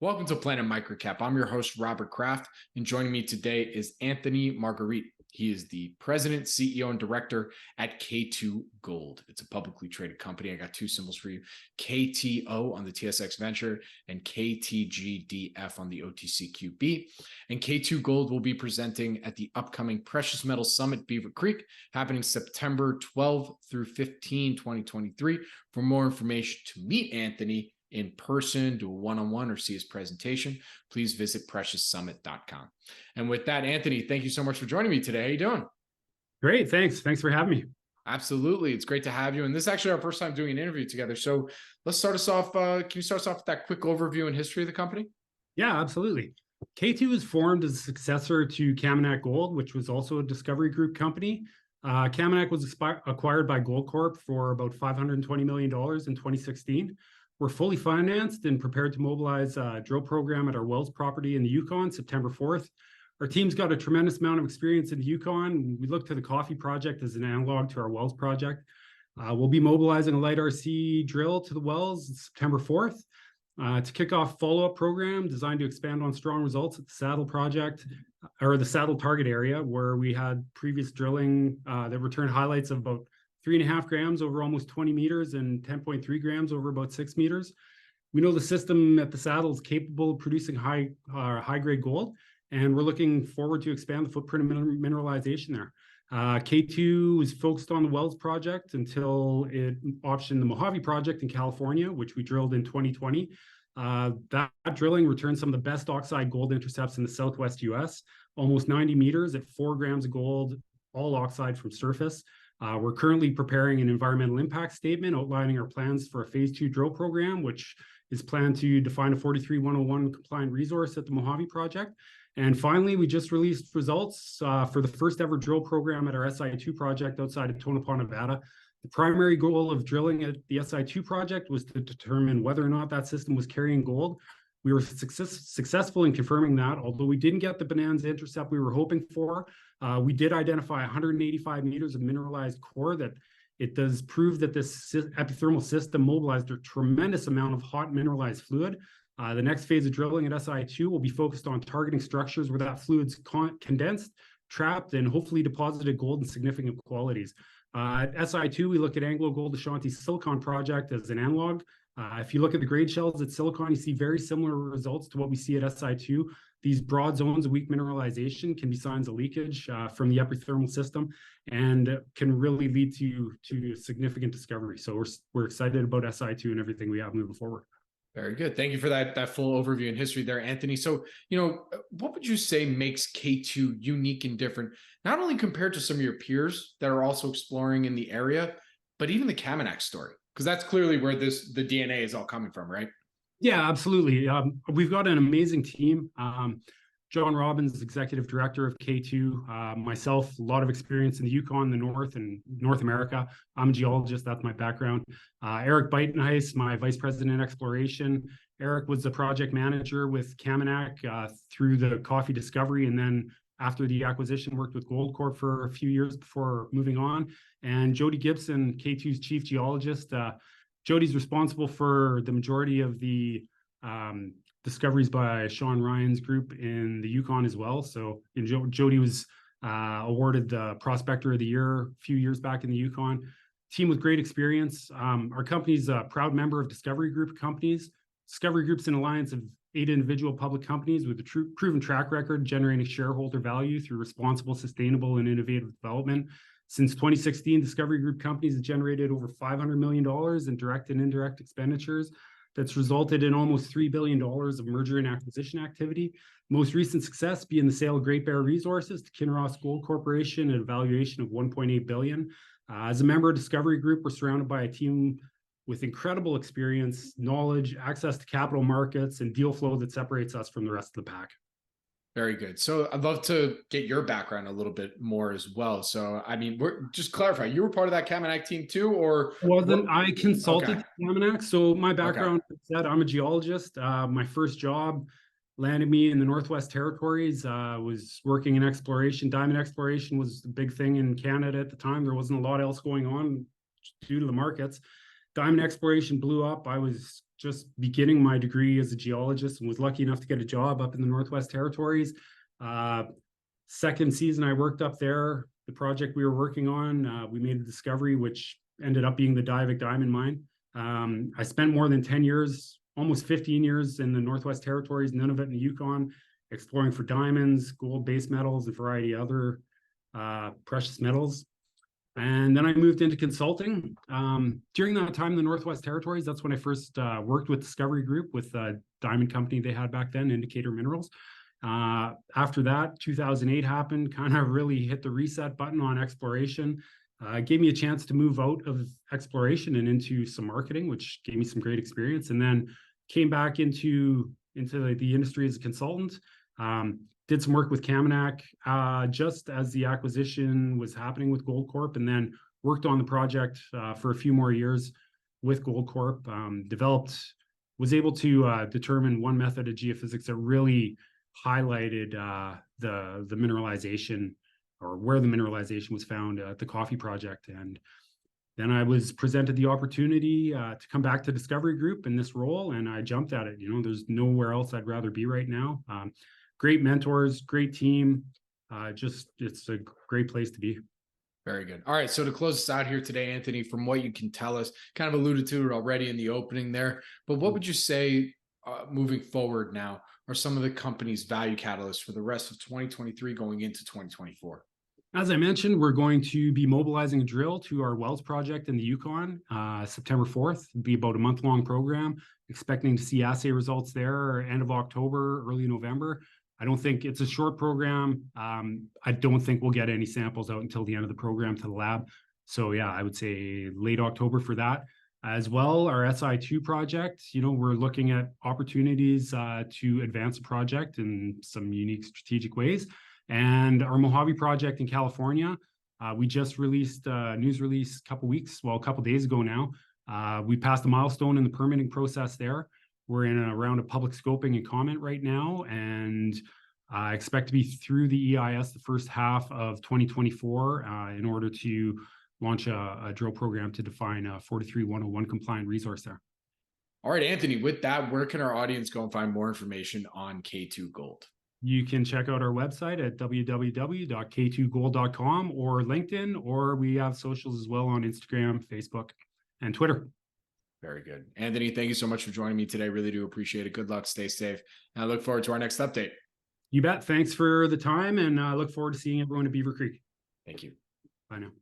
Welcome to Planet MicroCap. I'm your host, Robert Kraft, and joining me today is Anthony Margarit. He is the president, CEO, and director at K2 Gold. It's a publicly traded company. I got two symbols for you: KTO on the TSX Venture and KTGDF on the OTCQB. And K2 Gold will be presenting at the upcoming Precious Metal Summit, Beaver Creek, happening September 12 through 15, 2023. For more information to meet Anthony in person, do a one-on-one, or see his presentation, please visit precioussummit.com. And with that, Anthony, thank you so much for joining me today. How you doing? Great, thanks. Thanks for having me. Absolutely. It's great to have you. And this is actually our first time doing an interview together. So let's start us off. Can you start us off with that quick overview and history of the company? Yeah, absolutely. K2 was formed as a successor to Kaminak Gold, which was also a Discovery Group company. Kaminak was acquired by Goldcorp for about $520 million in 2016. We're fully financed and prepared to mobilize a drill program at our Wels property in the Yukon, September 4th. Our team's got a tremendous amount of experience in the Yukon. We look to the Coffee Project as an analog to our Wels project. We'll be mobilizing a light RC drill to the Wels September 4th to kick off follow-up program designed to expand on strong results at the Saddle project, or the Saddle target area, where we had previous drilling that returned highlights of about 3.5 grams over almost 20 meters and 10.3 grams over about 6 meters. We know the system at the Saddle is capable of producing high-grade gold, and we're looking forward to expand the footprint of mineralization there. K2 is focused on the Wels project until it optioned the Mojave project in California, which we drilled in 2020. That drilling returned some of the best oxide gold intercepts in the Southwest US, almost 90 meters at 4 grams of gold, all oxide from surface. We're currently preparing an environmental impact statement outlining our plans for a phase 2 drill program, which is planned to define a 43-101 compliant resource at the Mojave project. And finally, we just released results for the first ever drill program at our SI2 project outside of Tonopah, Nevada. The primary goal of drilling at the SI2 project was to determine whether or not that system was carrying gold. We were successful in confirming that. Although we didn't get the bonanza intercept we were hoping for, we did identify 185 meters of mineralized core. That it does prove that this epithermal system mobilized a tremendous amount of hot mineralized fluid. The next phase of drilling at SI2 will be focused on targeting structures where that fluid's condensed, trapped, and hopefully deposited gold in significant qualities. At SI2, we look at Anglo Gold Ashanti's Silicon project as an analog. If you look at the grade shells at Silicon, you see very similar results to what we see at SI2. These broad zones of weak mineralization can be signs of leakage from the epithermal system and can really lead to significant discovery. So we're excited about SI2 and everything we have moving forward. Very good. Thank you for that full overview and history there, Anthony. So, what would you say makes K2 unique and different, not only compared to some of your peers that are also exploring in the area, but even the Kaminak story? Because that's clearly where the DNA is all coming from, right? Yeah, absolutely. We've got an amazing team. John Robbins, executive director of K2. Myself, a lot of experience in the Yukon, the North, and North America. I'm a geologist. That's my background. Eric Beitenhuis, my vice president exploration. Eric was the project manager with Kaminak through the Coffee discovery, and then after the acquisition, worked with Goldcorp for a few years before moving on. And Jody Gibson, K2's chief geologist. Jody's responsible for the majority of the discoveries by Sean Ryan's group in the Yukon as well. So Jody was awarded the Prospector of the Year a few years back in the Yukon. Team with great experience. Our company's a proud member of Discovery Group companies. Discovery Group's an alliance of 8 individual public companies with a proven track record generating shareholder value through responsible, sustainable, and innovative development. Since 2016, Discovery Group companies have generated over $500 million in direct and indirect expenditures. That's resulted in almost $3 billion of merger and acquisition activity. Most recent success being the sale of Great Bear Resources to Kinross Gold Corporation at a valuation of $1.8 billion. As a member of Discovery Group, we're surrounded by a team with incredible experience, knowledge, access to capital markets, and deal flow that separates us from the rest of the pack. Very good. So I'd love to get your background a little bit more as well. So, I mean, just clarify, you were part of that Kaminak team too, or? I consulted Kaminak. So my background, said I'm a geologist. My first job landed me in the Northwest Territories. Was working in exploration. Diamond exploration was the big thing in Canada at the time. There wasn't a lot else going on due to the markets. diamond exploration blew up. I was just beginning my degree as a geologist and was lucky enough to get a job up in the Northwest Territories. Second season I worked up there, the project we were working on, we made a discovery which ended up being the Diavik diamond mine. I spent more than 10 years, almost 15 years in the Northwest Territories, none of it in the Yukon, exploring for diamonds, gold base metals, a variety of other precious metals. And then I moved into consulting. During that time in the Northwest Territories, that's when I first worked with Discovery Group, with a diamond company they had back then, Indicator Minerals. After that, 2008 happened, kind of really hit the reset button on exploration. Gave me a chance to move out of exploration and into some marketing, which gave me some great experience. And then came back into the industry as a consultant. Did some work with Kaminak just as the acquisition was happening with Goldcorp, and then worked on the project for a few more years with Goldcorp. Was able to determine one method of geophysics that really highlighted the mineralization, or where the mineralization was found at the Coffee Project. And then I was presented the opportunity to come back to Discovery Group in this role, and I jumped at it. You know, there's nowhere else I'd rather be right now. Great mentors, great team. It's a great place to be. Very good. All right. So to close us out here today, Anthony, from what you can tell us, kind of alluded to it already in the opening there, but what would you say moving forward now are some of the company's value catalysts for the rest of 2023 going into 2024? As I mentioned, we're going to be mobilizing a drill to our Wels project in the Yukon, September 4th. It'll be about a month-long program, expecting to see assay results there end of October, early November. I don't think it's a short program. I don't think we'll get any samples out until the end of the program to the lab. So yeah, I would say late October for that. As well, our SI2 project, you know, we're looking at opportunities to advance the project in some unique strategic ways. And our Mojave project in California, we just released a news release a couple days ago now. We passed a milestone in the permitting process there. We're in a round of public scoping and comment right now, and I expect to be through the EIS the first half of 2024 in order to launch a drill program to define a 43101 compliant resource there. All right, Anthony, with that, where can our audience go and find more information on K2 Gold? You can check out our website at www.k2gold.com or LinkedIn, or we have socials as well on Instagram, Facebook, and Twitter. Very good. Anthony, thank you so much for joining me today. Really do appreciate it. Good luck. Stay safe. And I look forward to our next update. You bet. Thanks for the time, and I look forward to seeing everyone at Beaver Creek. Thank you. Bye now.